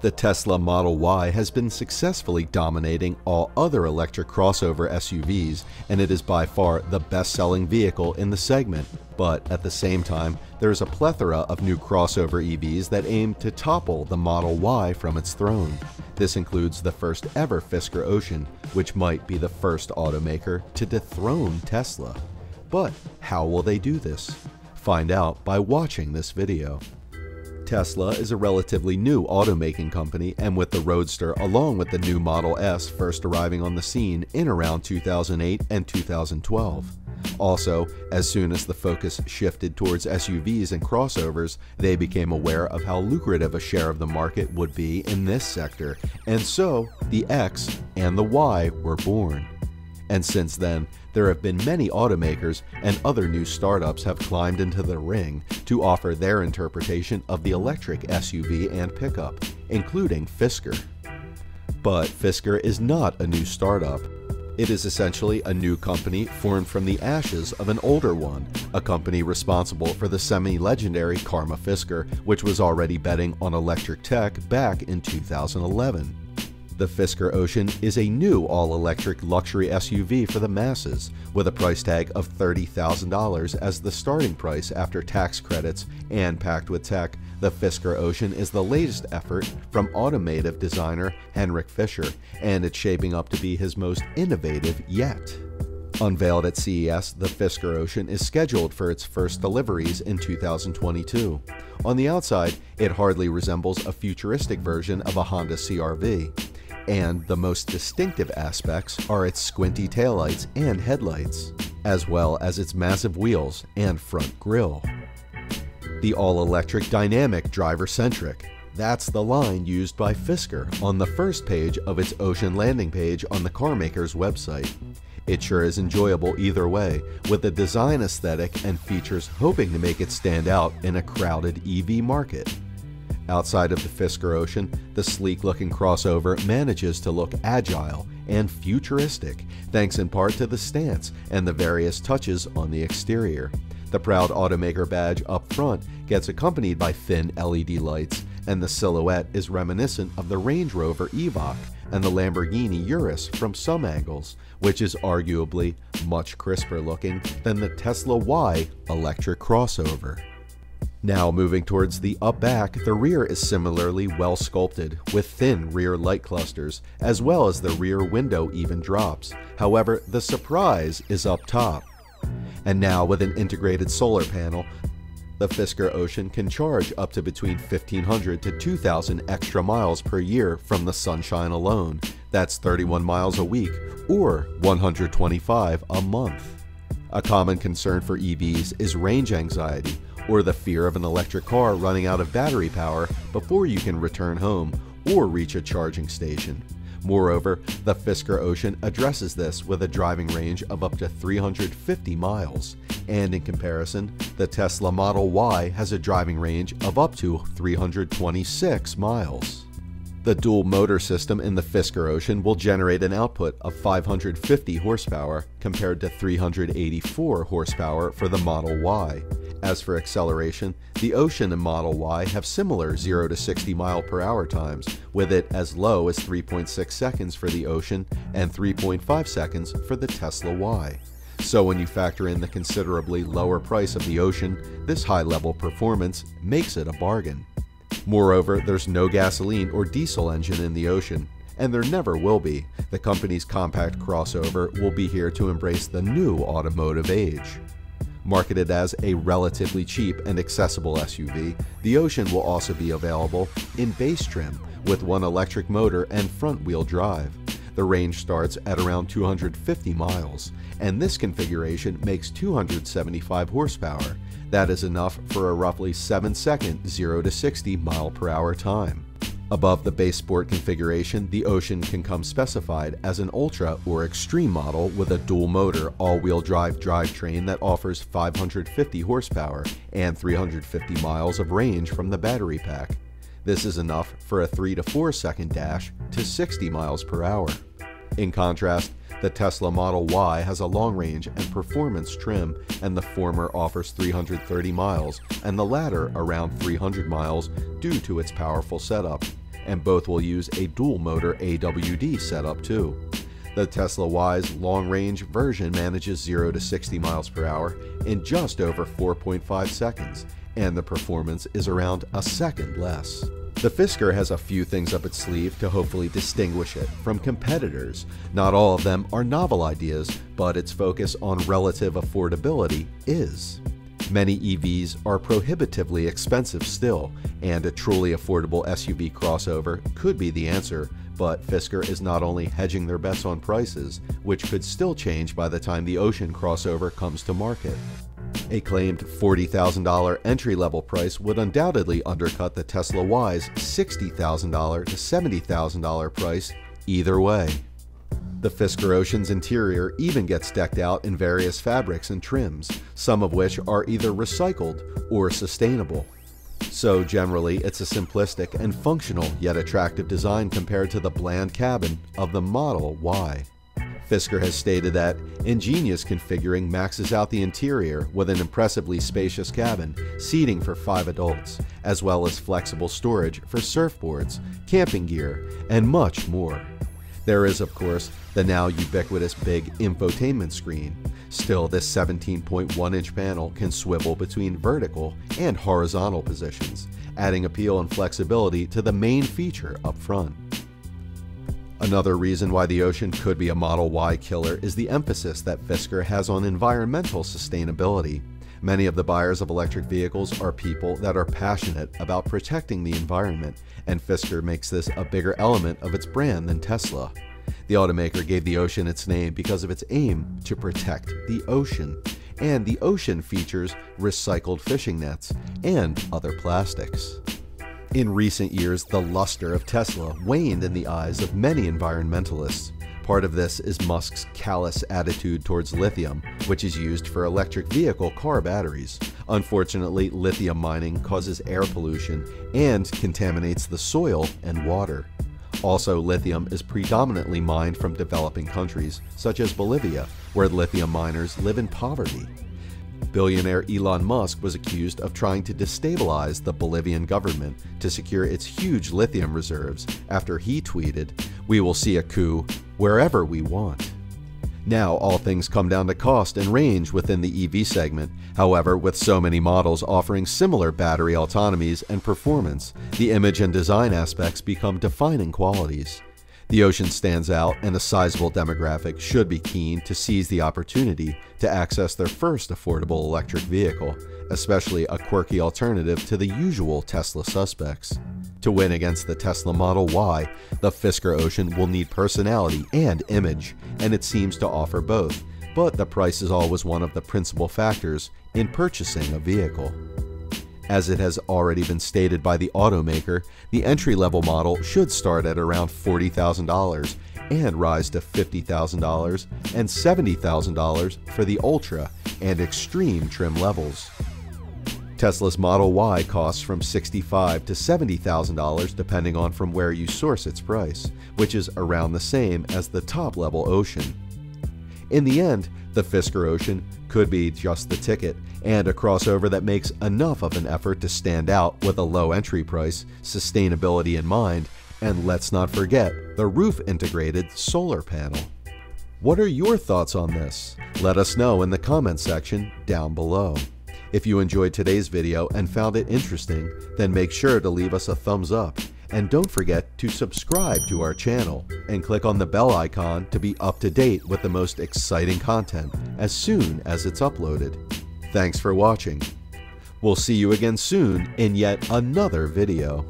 The Tesla Model Y has been successfully dominating all other electric crossover SUVs, and it is by far the best-selling vehicle in the segment. But at the same time, there is a plethora of new crossover EVs that aim to topple the Model Y from its throne. This includes the first ever Fisker Ocean, which might be the first automaker to dethrone Tesla. But how will they do this? Find out by watching this video. Tesla is a relatively new automaking company, and with the Roadster along with the new Model S first arriving on the scene in around 2008 and 2012. Also, as soon as the focus shifted towards SUVs and crossovers, they became aware of how lucrative a share of the market would be in this sector, and so the X and the Y were born. And since then, there have been many automakers and other new startups have climbed into the ring to offer their interpretation of the electric SUV and pickup, including Fisker. But Fisker is not a new startup. It is essentially a new company formed from the ashes of an older one, a company responsible for the semi-legendary Karma Fisker, which was already betting on electric tech back in 2011. The Fisker Ocean is a new all-electric luxury SUV for the masses, with a price tag of $30,000 as the starting price after tax credits, and packed with tech. The Fisker Ocean is the latest effort from automotive designer Henrik Fischer, and it's shaping up to be his most innovative yet. Unveiled at CES, the Fisker Ocean is scheduled for its first deliveries in 2022. On the outside, it hardly resembles a futuristic version of a Honda CR-V. And the most distinctive aspects are its squinty taillights and headlights, as well as its massive wheels and front grille. The all-electric dynamic driver-centric. That's the line used by Fisker on the first page of its Ocean landing page on the carmaker's website. It sure is enjoyable either way, with a design aesthetic and features hoping to make it stand out in a crowded EV market. Outside of the Fisker Ocean, the sleek-looking crossover manages to look agile and futuristic, thanks in part to the stance and the various touches on the exterior. The proud automaker badge up front gets accompanied by thin LED lights, and the silhouette is reminiscent of the Range Rover Evoque and the Lamborghini Urus from some angles, which is arguably much crisper looking than the Tesla Y electric crossover. Now moving towards the up back, the rear is similarly well sculpted, with thin rear light clusters, as well as the rear window even drops. However, the surprise is up top. And now with an integrated solar panel, the Fisker Ocean can charge up to between 1,500 to 2,000 extra miles per year from the sunshine alone. That's 31 miles a week, or 125 a month. A common concern for EVs is range anxiety, or the fear of an electric car running out of battery power before you can return home or reach a charging station. Moreover, the Fisker Ocean addresses this with a driving range of up to 350 miles, and in comparison, the Tesla Model Y has a driving range of up to 326 miles. The dual motor system in the Fisker Ocean will generate an output of 550 horsepower compared to 384 horsepower for the Model Y. As for acceleration, the Ocean and Model Y have similar 0 to 60 mph times, with it as low as 3.6 seconds for the Ocean and 3.5 seconds for the Tesla Y. So when you factor in the considerably lower price of the Ocean, this high-level performance makes it a bargain. Moreover, there's no gasoline or diesel engine in the Ocean, and there never will be. The company's compact crossover will be here to embrace the new automotive age. Marketed as a relatively cheap and accessible SUV, the Ocean will also be available in base trim with one electric motor and front-wheel drive. The range starts at around 250 miles, and this configuration makes 275 horsepower. That is enough for a roughly 7-second 0 to 60 mph time. Above the base sport configuration, the Ocean can come specified as an Ultra or Extreme model with a dual-motor all-wheel drive drivetrain that offers 550 horsepower and 350 miles of range from the battery pack. This is enough for a 3 to 4 second dash to 60 miles per hour. In contrast, the Tesla Model Y has a long range and performance trim, and the former offers 330 miles and the latter around 300 miles due to its powerful setup. and both will use a dual motor AWD setup too. The Tesla Y's long-range version manages 0 to 60 miles per hour in just over 4.5 seconds, and the performance is around a second less. The Fisker has a few things up its sleeve to hopefully distinguish it from competitors. Not all of them are novel ideas, but its focus on relative affordability is. Many EVs are prohibitively expensive still, and a truly affordable SUV crossover could be the answer, but Fisker is not only hedging their bets on prices, which could still change by the time the Ocean crossover comes to market. A claimed $40,000 entry-level price would undoubtedly undercut the Tesla Y's $60,000 to $70,000 price either way. The Fisker Ocean's interior even gets decked out in various fabrics and trims, some of which are either recycled or sustainable. So generally, it's a simplistic and functional yet attractive design compared to the bland cabin of the Model Y. Fisker has stated that ingenious configuring maxes out the interior with an impressively spacious cabin, seating for 5 adults, as well as flexible storage for surfboards, camping gear, and much more. There is, of course, the now ubiquitous big infotainment screen. Still, this 17.1-inch panel can swivel between vertical and horizontal positions, adding appeal and flexibility to the main feature up front. Another reason why the Ocean could be a Model Y killer is the emphasis that Fisker has on environmental sustainability. Many of the buyers of electric vehicles are people that are passionate about protecting the environment, and Fisker makes this a bigger element of its brand than Tesla. The automaker gave the Ocean its name because of its aim to protect the ocean, and the Ocean features recycled fishing nets and other plastics. In recent years, the luster of Tesla waned in the eyes of many environmentalists. Part of this is Musk's callous attitude towards lithium, which is used for electric vehicle car batteries. Unfortunately, lithium mining causes air pollution and contaminates the soil and water. Also, lithium is predominantly mined from developing countries, such as Bolivia, where lithium miners live in poverty. Billionaire Elon Musk was accused of trying to destabilize the Bolivian government to secure its huge lithium reserves after he tweeted, "We will see a coup wherever we want." Now, all things come down to cost and range within the EV segment. However, with so many models offering similar battery autonomies and performance, the image and design aspects become defining qualities. The Ocean stands out, and a sizable demographic should be keen to seize the opportunity to access their first affordable electric vehicle, especially a quirky alternative to the usual Tesla suspects. To win against the Tesla Model Y, the Fisker Ocean will need personality and image, and it seems to offer both, but the price is always one of the principal factors in purchasing a vehicle. As it has already been stated by the automaker, the entry-level model should start at around $40,000 and rise to $50,000 and $70,000 for the Ultra and Extreme trim levels. Tesla's Model Y costs from $65,000 to $70,000 depending on from where you source its price, which is around the same as the top-level Ocean. In the end, the Fisker Ocean could be just the ticket, and a crossover that makes enough of an effort to stand out with a low entry price, sustainability in mind, and let's not forget the roof-integrated solar panel. What are your thoughts on this? Let us know in the comment section down below. If you enjoyed today's video and found it interesting, then make sure to leave us a thumbs up. And don't forget to subscribe to our channel and click on the bell icon to be up to date with the most exciting content as soon as it's uploaded. Thanks for watching. We'll see you again soon in yet another video.